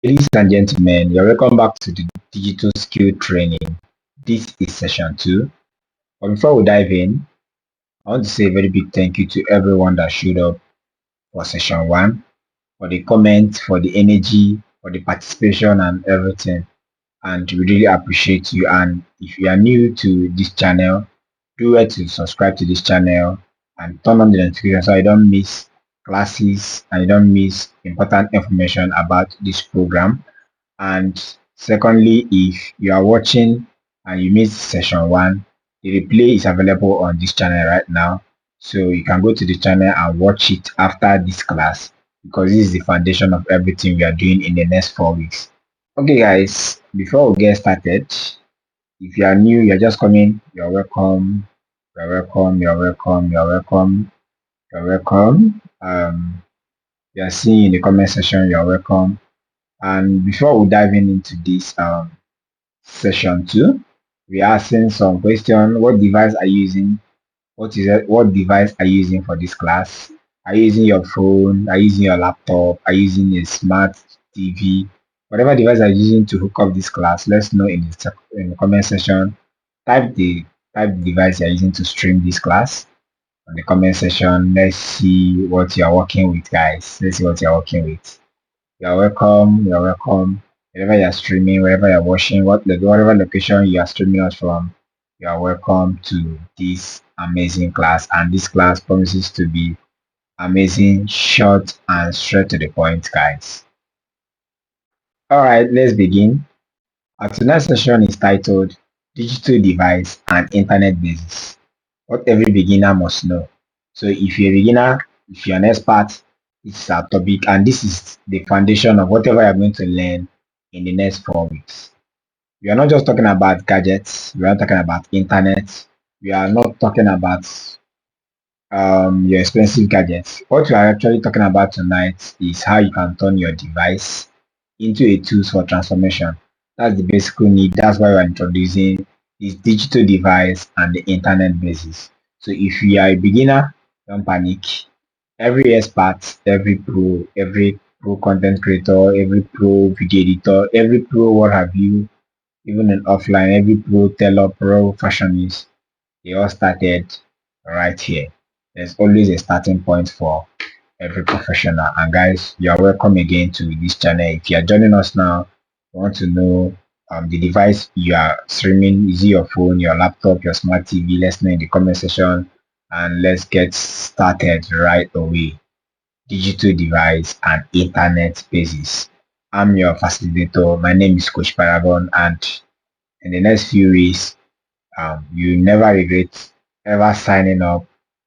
Ladies and gentlemen, you're welcome back to the digital skill training. This is session 2. But before we dive in, I want to say a very big thank you to everyone that showed up for session 1, for the comments, for the energy, for the participation and everything. And we really appreciate you. And if you are new to this channel, do well to subscribe to this channel and turn on the notification so you don't miss classes and you don't miss important information about this program. And secondly, if you are watching and you missed session 1, the replay is available on this channel right now. So you can go to the channel and watch it after this class, because this is the foundation of everything we are doing in the next 4 weeks. Okay guys, before we get started, if you are new, you're just coming, you're welcome, you're welcome, you're welcome, you're welcome, you're welcome. You are seeing in the comment section, you're welcome. And before we dive into this session 2, we are asking some question. What device are you using? What device are you using for this class? Are you using your phone? Are you using your laptop? Are you using a smart TV? Whatever device are you using to hook up this class, let's know in the comment section. Type the device you're using to stream this class on the comment section. Let's see what you're working with, guys. Let's see what you're working with. You're welcome. You're welcome. Wherever you're streaming, wherever you're watching, whatever location you are streaming us from, you are welcome to this amazing class. And this class promises to be amazing, short, and straight to the point, guys. All right, let's begin. Our tonight's session is titled Digital Device and Internet Basis. What every beginner must know. So if you're a beginner, if you're an expert, this is our topic, and this is the foundation of whatever you're going to learn in the next 4 weeks. We are not just talking about gadgets, we are not talking about internet, we are not talking about your expensive gadgets. What we are actually talking about tonight is how you can turn your device into a tool for transformation. That's the basic need. That's why we're introducing this digital device and the internet basis. So if you are a beginner, don't panic. Every expert, every pro content creator, every pro video editor, every pro what have you, even in offline, every pro tailor, pro fashionist, they all started right here. There's always a starting point for every professional. And guys, you are welcome again to this channel. If you are joining us now, you want to know the device you are streaming. Is it your phone, your laptop, your smart TV? Let's know in the comment section, and let's get started right away. Digital device and internet basis. I'm your facilitator. My name is Coach Paragon, and in the next few weeks, you never regret ever signing up,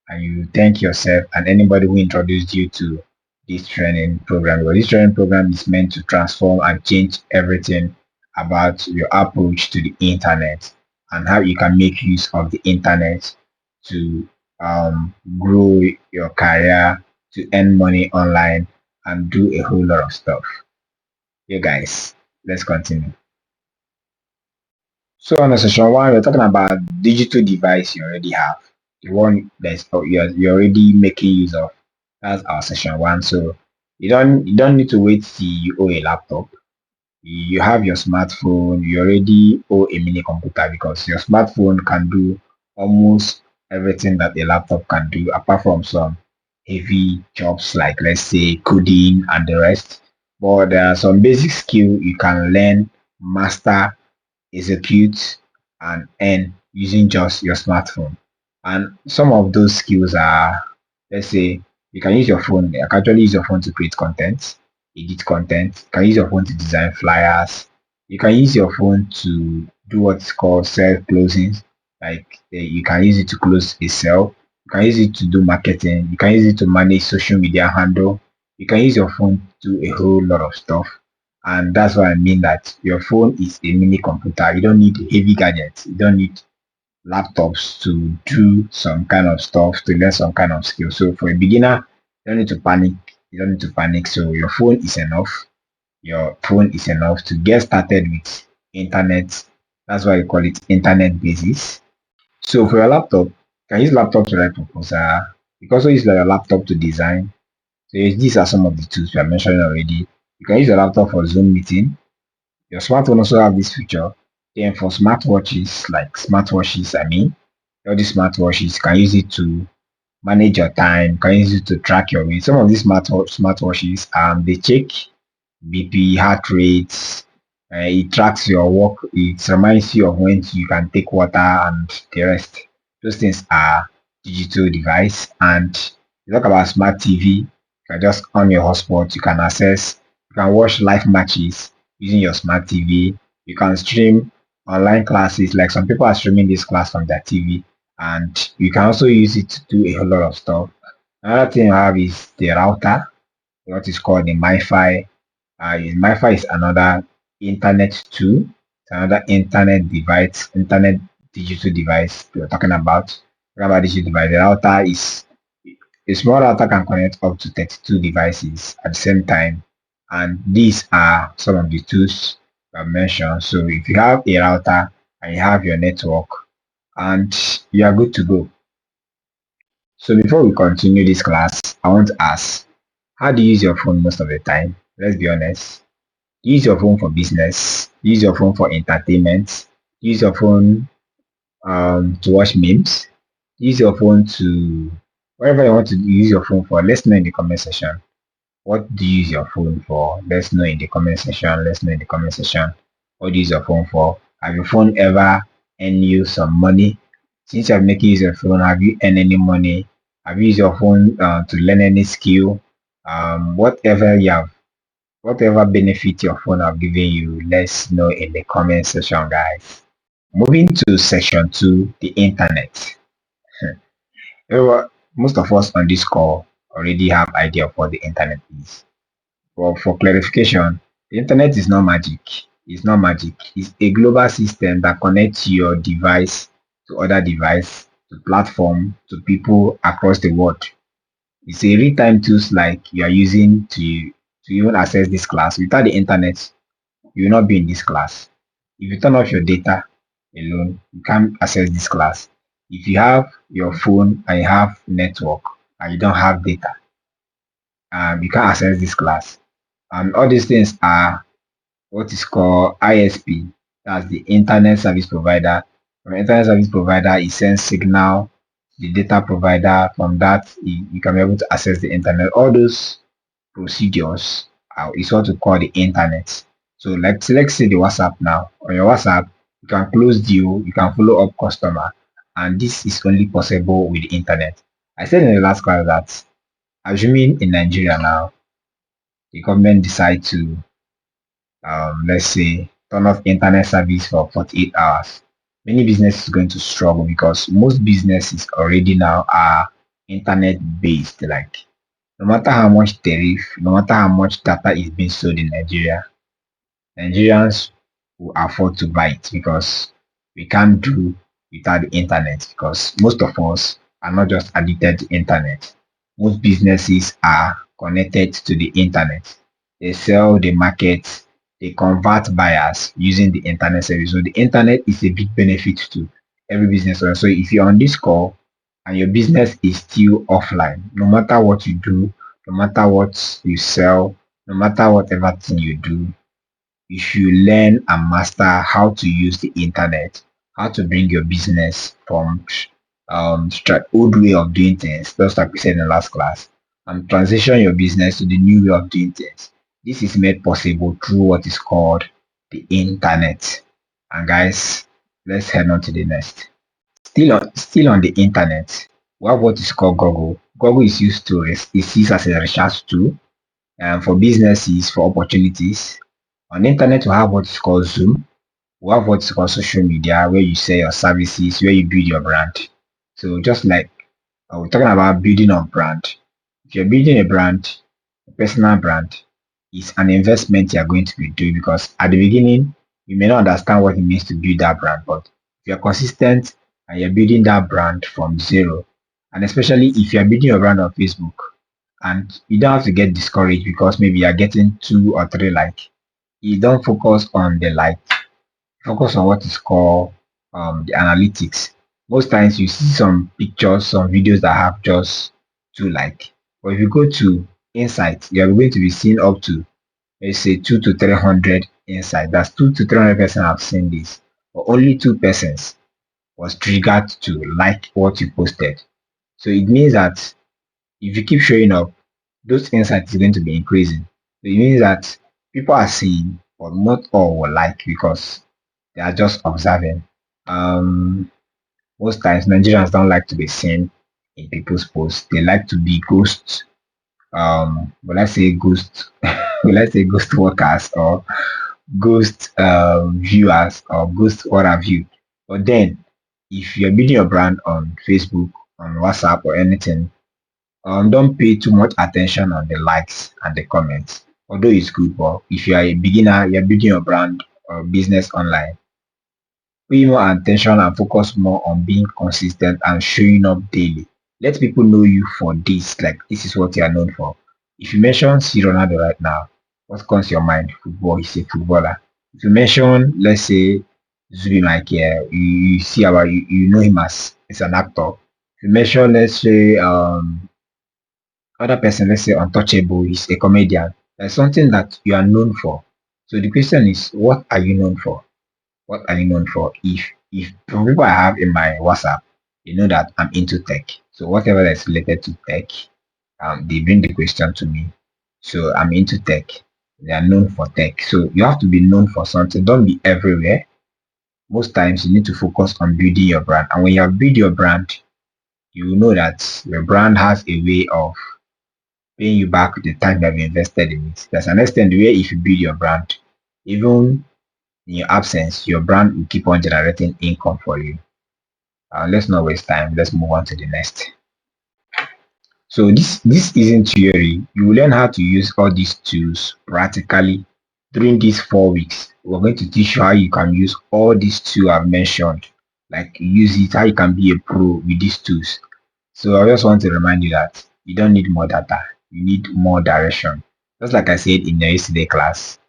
and you thank yourself and anybody who introduced you to this training program. Because this training program is meant to transform and change everything about your approach to the internet and how you can make use of the internet to grow your career, to earn money online, and do a whole lot of stuff. Yeah, guys, let's continue. So on the session 1, we're talking about digital device you already have, the one that's you're already making use of. That's our session 1. So you don't need to wait till you own a laptop. You have your smartphone. You already own a mini computer, because your smartphone can do almost everything that a laptop can do, apart from some heavy jobs like, let's say, coding and the rest. But there are some basic skill you can learn, master, execute, and earn using just your smartphone. And some of those skills are, let's say, you can use your phone. You can actually use your phone to create content, edit content. You can use your phone to design flyers. You can use your phone to do what's called self closing. Like you can use it to close a sale. You can use it to do marketing. You can use it to manage social media handle. You can use your phone to do a whole lot of stuff. And that's what I mean, that your phone is a mini computer. You don't need heavy gadgets. You don't need laptops to do some kind of stuff, to learn some kind of skill. So for a beginner, you don't need to panic. You don't need to panic. So your phone is enough. Your phone is enough to get started with internet. That's why you call it internet basis. So for your laptop, you can use laptop to write proposal. You can also use your laptop to design. So these are some of the tools we are mentioning already. You can use your laptop for Zoom meeting. Your smartphone also have this feature. Then for smartwatches, I mean, all these smartwatches, you can use it to manage your time, can use it to track your weight. Some of these smartwatches, they check BP, heart rates. It tracks your work. It reminds you of when you can take water and the rest. Those things are digital device. And you talk about smart TV. You can just on your hotspot. You can access. You can watch live matches using your smart TV. You can stream online classes. Like some people are streaming this class from their TV, and you can also use it to do a whole lot of stuff. Another thing you have is the router, what is called the MiFi. MiFi is another internet tool. It's another internet device, internet digital device we're talking about. Talking about digital device, the router is a small router can connect up to 32 devices at the same time. And these are some of the tools I've mentioned. So if you have a router and you have your network, and you are good to go. So before we continue this class, I want to ask, how do you use your phone most of the time? Let's be honest. Use your phone for business, use your phone for entertainment, use your phone to watch memes, use your phone to whatever you want to use your phone for. Let's know in the comment section. What do you use your phone for? Let's know in the comment section. Let's know in the comment section. What do you use your phone for? Have your phone ever earned you some money? Since you're making use of your phone, have you earned any money? Have you used your phone to learn any skill? Whatever you have, whatever benefit your phone have given you, let's know in the comment section, guys. Moving to section 2, the internet. Most of us on this call already have idea of what the internet is. But for clarification, the internet is not magic. It's not magic. It's a global system that connects your device to other device, to platform, to people across the world. It's a real-time tools like you are using to even access this class. Without the internet, you will not be in this class. If you turn off your data alone, you can't access this class. If you have your phone and you have network and you don't have data, you can't access this class. And all these things are what is called ISP. That's the internet service provider. From internet service provider, it sends signal to the data provider. From that, you can be able to access the internet. All those procedures is what we call the internet. So let's say the WhatsApp now. On your WhatsApp, you can close deal, you can follow up customer, and this is only possible with the internet. I said in the last class that assuming in Nigeria now, the government decide to let's say turn off internet service for 48 hours. Many businesses going to struggle because most businesses already now are internet based. Like no matter how much tariff, no matter how much data is being sold in Nigeria, Nigerians will afford to buy it because we can't do without the internet because most of us are not just addicted to internet. Most businesses are connected to the internet. They sell, they market, they convert buyers using the internet service. So the internet is a big benefit to every business owner. So if you're on this call and your business is still offline, no matter what you do, no matter what you sell, no matter whatever thing you do, you should learn and master how to use the internet, how to bring your business from old way of doing things, just like we said in the last class, and transition your business to the new way of doing things. This is made possible through what is called the internet. And guys, let's head on to the next. Still on the internet, we have what is called Google. Google is used as a research tool for businesses, for opportunities. On the internet, we have what is called Zoom. We have what is called social media, where you sell your services, where you build your brand. So just like we're talking about building a brand. If you're building a brand, a personal brand, is an investment you're going to be doing because at the beginning, you may not understand what it means to build that brand. But if you're consistent and you're building that brand from zero, and especially if you're building your brand on Facebook, and you don't have to get discouraged because maybe you're getting 2 or 3 like, you don't focus on the like, focus on what is called the analytics. Most times you see some pictures, some videos that have just 2 like, but if you go to insights, you are going to be seeing up to let's say 2 to 300 inside. That's 2 to 300 persons have seen this, but only 2 persons was triggered to like what you posted. So it means that if you keep showing up, those insights is going to be increasing. So it means that people are seeing, but not all will like because they are just observing. Um, Most times Nigerians don't like to be seen in people's posts. They like to be ghosts. Will I say ghost? Will I say ghost workers or ghost viewers or ghost what have you? But then, if you're building your brand on Facebook, on WhatsApp, or anything, don't pay too much attention on the likes and the comments. Although it's good, but if you are a beginner, you're building your brand or business online, pay more attention and focus more on being consistent and showing up daily. Let people know you for this, like this is what you are known for. If you mention C. Ronaldo right now, what comes to your mind? Football, he's a footballer. If you mention, let's say, Zubi Mike, you see about you know him as an actor. If you mention, let's say, other person, let's say Untouchable, is a comedian. There's something that you are known for. So the question is, what are you known for? What are you known for? If from people I have in my WhatsApp, you know that I'm into tech. So whatever that's related to tech, they bring the question to me. So I'm into tech. They are known for tech. So you have to be known for something. Don't be everywhere. Most times you need to focus on building your brand. And when you have built your brand, you know that your brand has a way of paying you back the time you have invested in it. There's an extent where if you build your brand, even in your absence, your brand will keep on generating income for you. Let's not waste time. Let's move on to the next. So this isn't theory. You will learn how to use all these tools practically during these 4 weeks. We're going to teach you how you can use all these tools I've mentioned. Like use it, how you can be a pro with these tools. So I just want to remind you that you don't need more data. You need more direction. Just like I said in the yesterday class,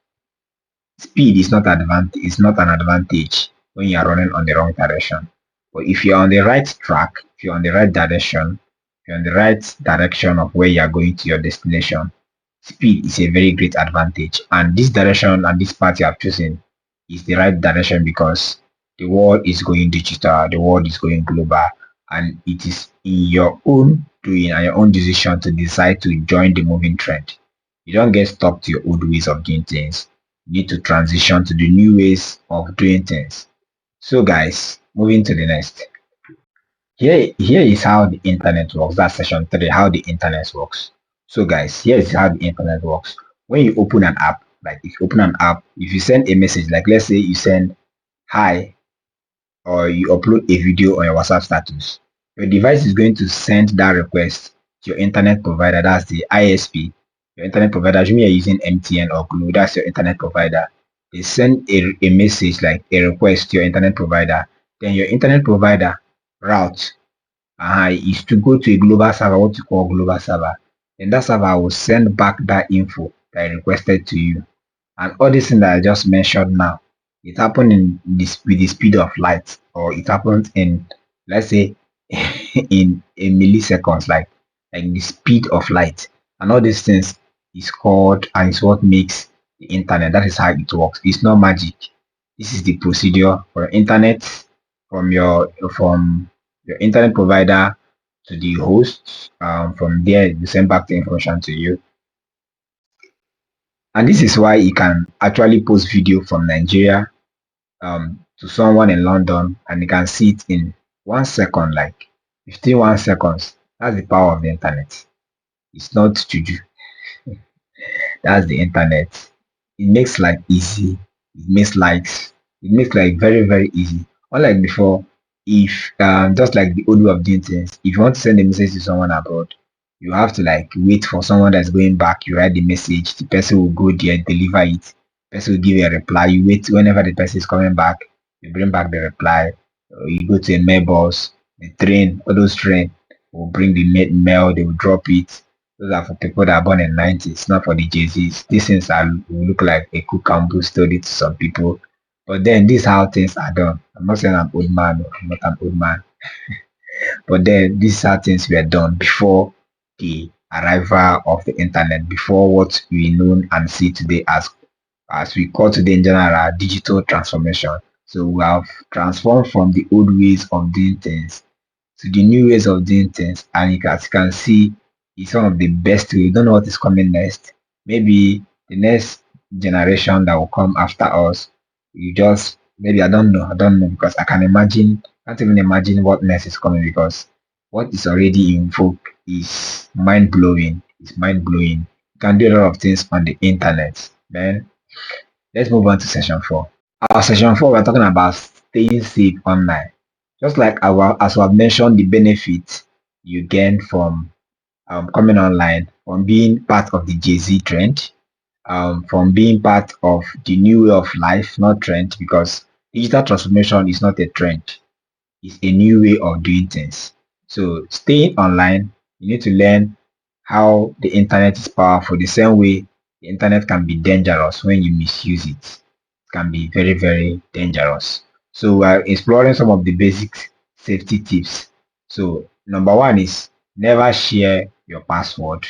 speed is not advantage is not an advantage when you are running on the wrong direction. But if you're on the right track, if you're on the right direction, if you're on the right direction of where you are going to your destination, speed is a very great advantage. And this direction and this path you have chosen is the right direction because the world is going digital, the world is going global, and it is in your own doing and your own decision to decide to join the moving trend. You don't get stuck to your old ways of doing things. You need to transition to the new ways of doing things. So guys, moving to the next. Here is how the internet works. That's session 3, how the internet works. So guys, here is how the internet works. When you open an app, like if you open an app, if you send a message, like let's say you send hi or you upload a video on your WhatsApp status, your device is going to send that request to your internet provider. That's the ISP. Your internet provider, assuming you're using MTN or Glo, that's your internet provider. They send a message like a request to your internet provider. Then your internet provider route is to go to a global server, what you call global server. Then that server will send back that info that I requested to you. And all this thing that I just mentioned now, it happened in this with the speed of light, or it happens in, let's say, in milliseconds, like the speed of light. And all these things is called and is what makes the internet. That is how it works. It's not magic. This is the procedure for internet from your internet provider to the host. From there, you send back the information to you, and this is why you can actually post video from Nigeria to someone in London and you can see it in 1 second, like 15 seconds. That's the power of the internet. It's not juju. That's the internet. It makes life easy. It makes likes. It makes life very, very easy. Unlike before, if just like the old way of doing things, if you want to send a message to someone abroad, you have to like wait for someone that's going back. You write the message, the person will go there, deliver it, the person will give you a reply. You wait whenever the person is coming back, you bring back the reply. You go to a mailbox, the train, all those train will bring the mail, they will drop it. Those are for people that are born in 90s, not for the Jay-Z's. These things are will look like a cool Campbell story to some people. But then this is how things are done. I'm not saying I'm old man, no, I'm not an old man. But then these are things were done before the arrival of the internet before what we know and see today as we call today in general digital transformation. So we have transformed from the old ways of doing things to the new ways of doing things, and as you can see, it's one of the best way. You don't know what is coming next. Maybe the next generation that will come after us, you just maybe I don't know because I can imagine, can't even imagine what next is coming because what is already in vogue is mind blowing. It's mind blowing. You can do a lot of things on the internet. Then let's move on to session 4. Our session 4, we're talking about staying safe online. Just like as we have mentioned, the benefits you gain from coming online, from being part of the Jay-Z trend, from being part of the new way of life, not trend, because digital transformation is not a trend, it's a new way of doing things. So staying online, you need to learn how the internet is powerful. The same way the internet can be dangerous when you misuse it. It can be very, very dangerous. So we're exploring some of the basic safety tips. So number one is never share your password.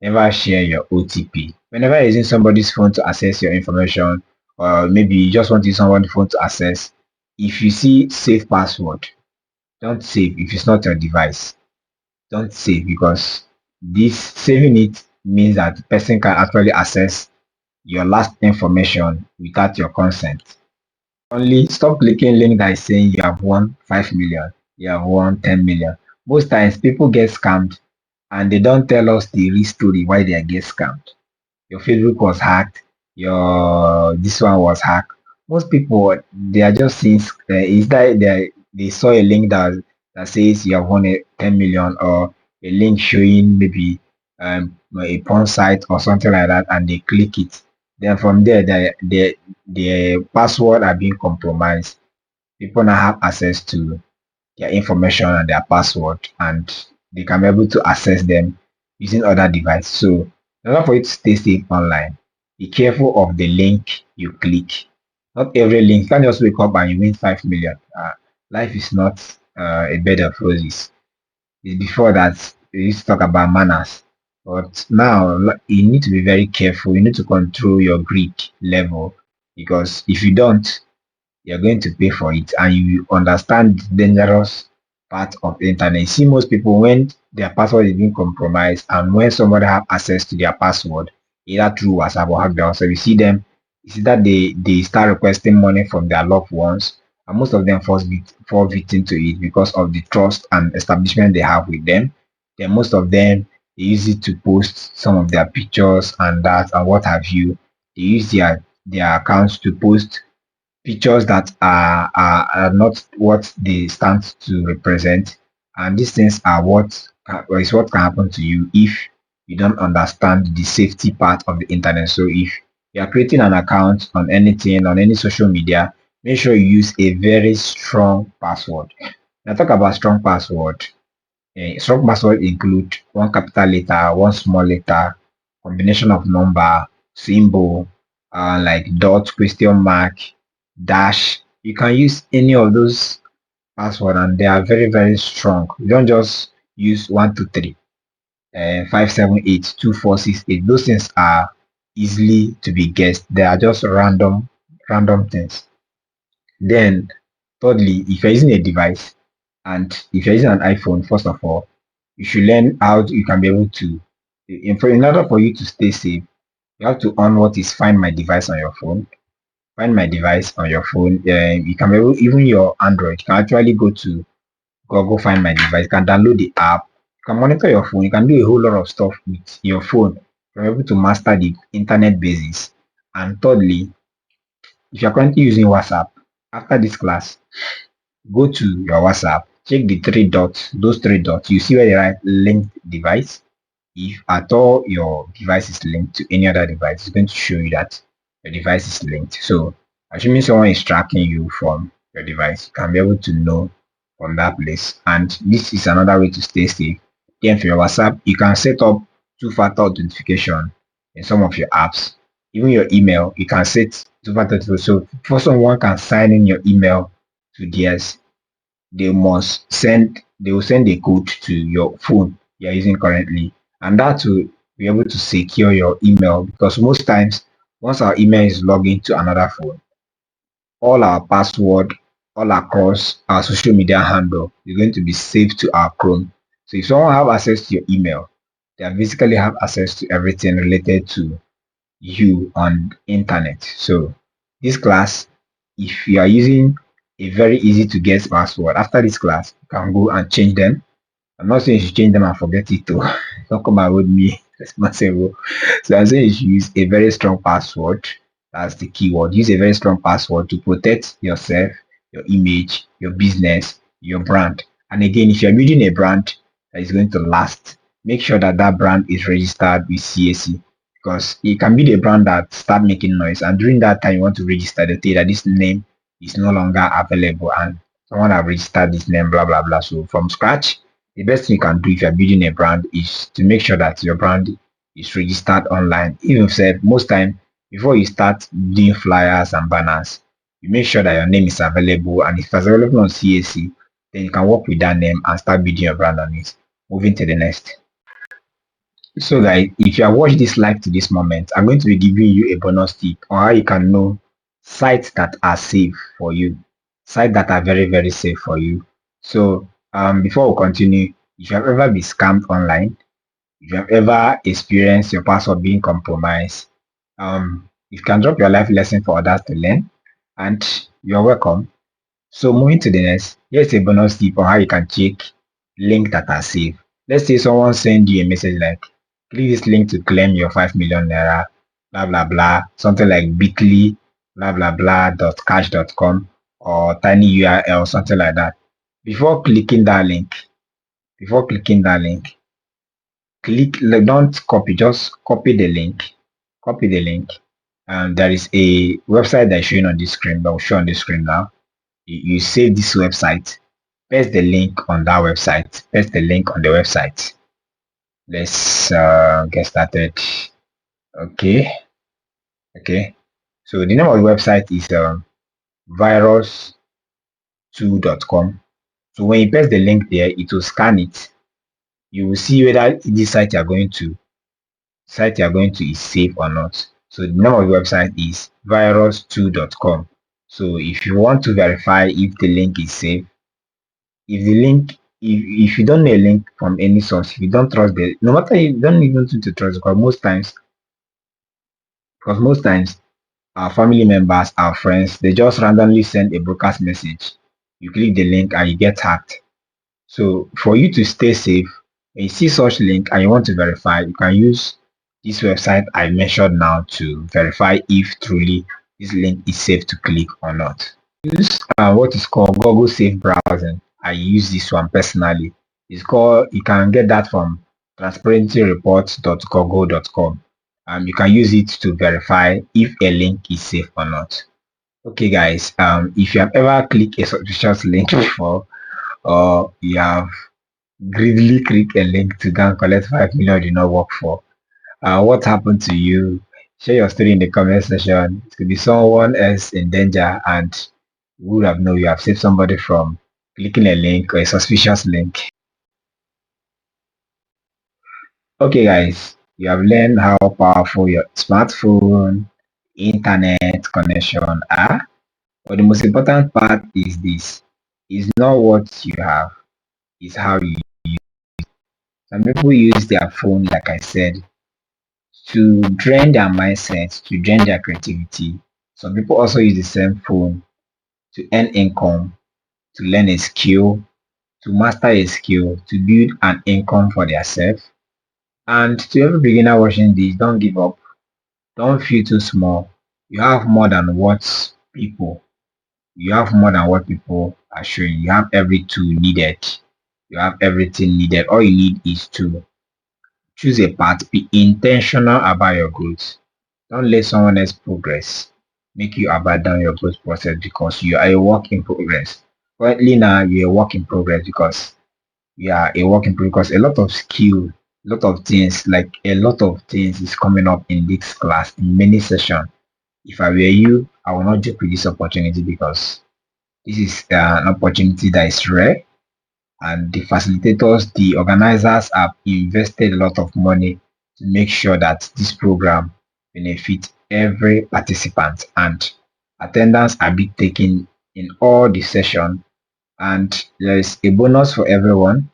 Never share your OTP. Whenever you're using somebody's phone to access your information, or maybe you just want to use someone's phone to access, if you see safe password, don't save if it's not your device. Don't save because this saving it means that the person can actually access your last information without your consent. Only stop clicking link that is saying you have won 5 million, you have won 10 million. Most times people get scammed and they don't tell us the real story why they get scammed. Your Facebook was hacked, your this one was hacked. Most people they are just seeing is that they saw a link that says you have won a 10 million or a link showing maybe a porn site or something like that and they click it. Then from there the password are being compromised. People now have access to their information and their password and they can be able to access them using other devices. So in order for you to stay safe online, be careful of the link you click. Not every link, you can't just wake up and you win 5 million. Life is not a bed of roses. Before that, we used to talk about manners. But now you need to be very careful. You need to control your greed level because if you don't, you're going to pay for it and you understand the dangerous part of the internet. You see most people when their password is being compromised and when somebody have access to their password, either through WhatsApp or Hackdown, so you see them, you see that they start requesting money from their loved ones and most of them fall victim to it because of the trust and establishment they have with them. Then most of them they use it to post some of their pictures and that and what have you. They use their accounts to post pictures that are not what they stand to represent. And these things are is what can happen to you if you don't understand the safety part of the internet. So if you are creating an account on anything, on any social media, make sure you use a very strong password. Now talk about strong password. Strong password include one capital letter, one small letter, combination of number, symbol, like dot, question mark, dash. You can use any of those password and they are very, very strong. You don't just use 123, 578, 2468. Those things are easily to be guessed. They are just random things. Then thirdly, if you're using a device and if you're using an iPhone, first of all, you should learn how you can be able to in order for you to stay safe, you have to on what is find my device on your phone. Find my device on your phone. You can be able, even your Android, you can actually go to Google Find My Device. You can download the app. You can monitor your phone. You can do a whole lot of stuff with your phone. You're able to master the internet basis. And thirdly, if you're currently using WhatsApp, after this class, go to your WhatsApp, check the three dots, those three dots. You see where they write linked device. If at all your device is linked to any other device, it's going to show you that your device is linked. So assuming someone is tracking you from your device, you can be able to know from that place. And this is another way to stay safe. Then for your WhatsApp, you can set up two-factor authentication in some of your apps. Even your email, you can set two-factor authentication. So for someone can sign in your email to theirs, they will send a code to your phone you're using currently, and that will be able to secure your email, because most times once our email is logged into another phone, all our password all across our social media handle is going to be saved to our Chrome. So if someone have access to your email, they basically have access to everything related to you on internet. So this class, if you are using a very easy to guess password, after this class you can go and change them. I'm not saying you should change them and forget it too. Don't come and hold me responsible. So I'm saying you should use a very strong password. That's the keyword. Use a very strong password to protect yourself, your image, your business, your brand. And again, if you're building a brand that is going to last, make sure that that brand is registered with CAC, because it can be the brand that start making noise, and during that time you want to register the data. This name is no longer available, and someone have registered this name, blah blah blah. So from scratch, the best thing you can do if you're building a brand is to make sure that your brand is registered online. Even said most time before you start doing flyers and banners, you make sure that your name is available, and if it's available on CAC, then you can work with that name and start building your brand on it. Moving to the next. So guys, if you have watched this live to this moment, I'm going to be giving you a bonus tip on how you can know sites that are safe for you, sites that are very, very safe for you. So before we continue, if you have ever been scammed online, if you have ever experienced your password being compromised, you can drop your life lesson for others to learn, and you're welcome. So moving to the next, here's a bonus tip on how you can check link that are safe. Let's say someone send you a message like, click this link to claim your 5 million naira, blah blah blah, something like bit.ly, blah blah blah .cash.com, or tiny URL, something like that. Before clicking that link, before clicking that link, don't copy, just copy the link. There is a website that's showing on this screen, that will show on the screen now. You save this website, paste the link on that website, paste the link on the website. Let's get started. Okay, okay. So the name of the website is virus2.com. So when you paste the link there, it will scan it. You will see whether this site you are going to is safe or not. So the name of the website is virus2.com. So if you want to verify if the link is safe, if the link if you don't know a link from any source, if you don't trust the, no matter, you don't even need to trust, because most times our family members, our friends, they just randomly send a broadcast message. You click the link and you get hacked. So for you to stay safe, when you see such link and you want to verify, you can use this website I mentioned now to verify if truly this link is safe to click or not. Use what is called Google Safe Browsing. I use this one personally. It's called, you can get that from transparencyreports.google.com. You can use it to verify if a link is safe or not. Okay guys, if you have ever clicked a suspicious link before, or you have greedily clicked a link to go and collect 5 million did not work for, what happened to you? Share your story in the comment section. It could be someone else in danger, and you would have known you have saved somebody from clicking a link or a suspicious link. Okay guys, you have learned how powerful your smartphone, internet connection are. But the most important part is this. It's not what you have, it's how you. Some people use their phone, like I said, to drain their mindset, to drain their creativity. Some people also use the same phone to earn income, to learn a skill, to master a skill, to build an income for themselves. And to every beginner watching this, don't give up. Don't feel too small. You have more than what people. You have more than what people are showing. You have every tool needed. You have everything needed. All you need is to choose a path. Be intentional about your growth. Don't let someone else progress make you abandon your growth process, because you are a work in progress. Currently now, you're a work in progress because you are a work in progress. A lot of skill, a lot of things, like a lot of things is coming up in this class, in many sessions. If I were you, I will not joke with this opportunity, because this is an opportunity that is rare. and the facilitators, the organizers have invested a lot of money to make sure that this program benefits every participant, and attendance are being taken in all the session, and there is a bonus for everyone.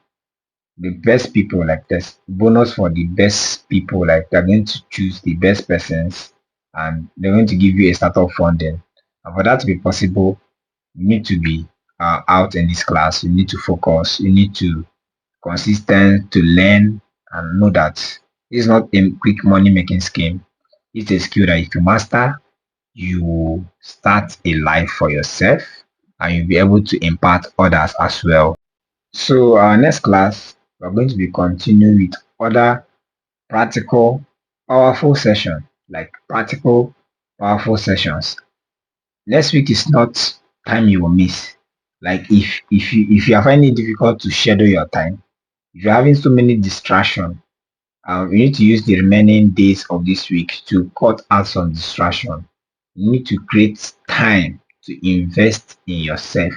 The best people, like this bonus for the best people, like they're going to choose the best persons and they're going to give you a startup funding. And for that to be possible, you need to be out in this class. You need to focus. You need to consistent to learn and know that it's not a quick money making scheme. It's a skill that if you master, you start a life for yourself and you'll be able to impact others as well. So our next class, we're going to be continuing with other practical, powerful session, like practical, powerful sessions. Next week is not time you will miss. Like if you are finding it difficult to schedule your time, if you're having so many distractions, you need to use the remaining days of this week to cut out some distraction. You need to create time to invest in yourself.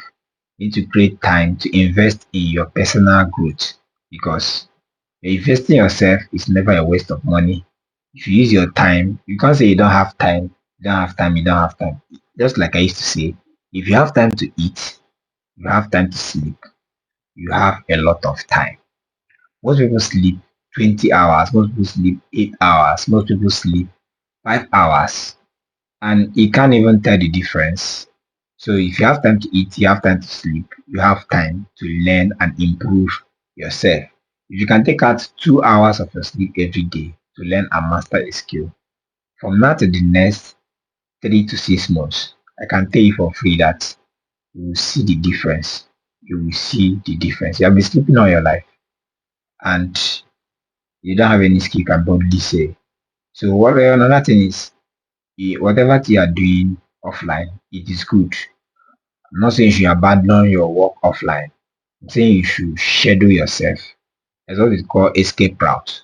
You need to create time to invest in your personal growth, because investing in yourself is never a waste of money. If you use your time, you can't say you don't have time, you don't have time, you don't have time. Just like I used to say, if you have time to eat, you have time to sleep, you have a lot of time. Most people sleep 20 hours, most people sleep 8 hours, most people sleep 5 hours, and you can't even tell the difference. So if you have time to eat, you have time to sleep, you have time to learn and improve yourself. If you can take out 2 hours of your sleep every day to learn and master a skill, from now to the next 3 to 6 months, I can tell you for free that you will see the difference. You will see the difference. You have been sleeping all your life and you don't have any skill you can boldly say. So what another thing is, whatever you are doing offline, it is good. I'm not saying you should abandon your work offline. I'm saying you should schedule yourself. That's what is called escape route.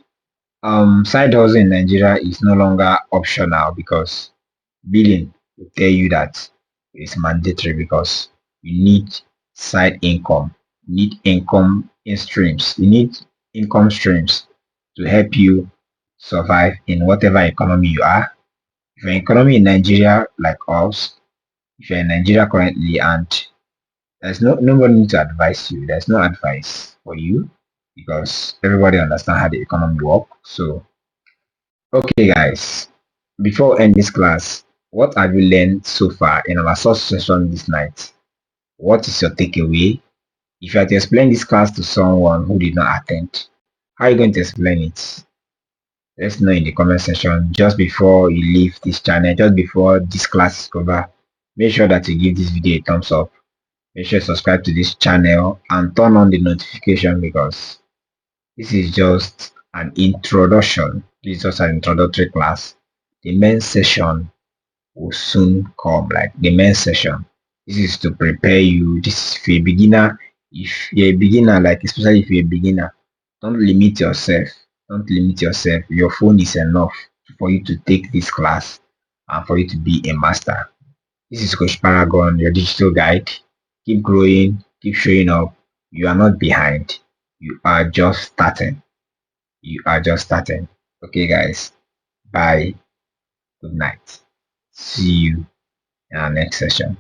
Side hustle in Nigeria is no longer optional because billing will tell you that it's mandatory, because you need side income, you need income in streams, you need income streams to help you survive in whatever economy you are. If you're in economy in Nigeria like us, if you're in Nigeria currently and there's nobody need to advise you, there's no advice for you because everybody understand how the economy work. So okay guys, before we end this class, what have you learned so far in our source session this night? What is your takeaway? If you had to explain this class to someone who did not attend, how are you going to explain it? Let's know in the comment section just before you leave this channel, just before this class is over. Make sure that you give this video a thumbs up. Make sure you subscribe to this channel and turn on the notification, because this is just an introduction. This is just an introductory class. The main session will soon come, like the main session. This is to prepare you. This is for a beginner. If you're a beginner, like especially if you're a beginner, don't limit yourself. Don't limit yourself. Your phone is enough for you to take this class and for you to be a master. This is Coach Paragon, your digital guide. Keep growing, keep showing up. You are not behind. You are just starting. You are just starting. Okay, guys. Bye. Good night. See you in our next session.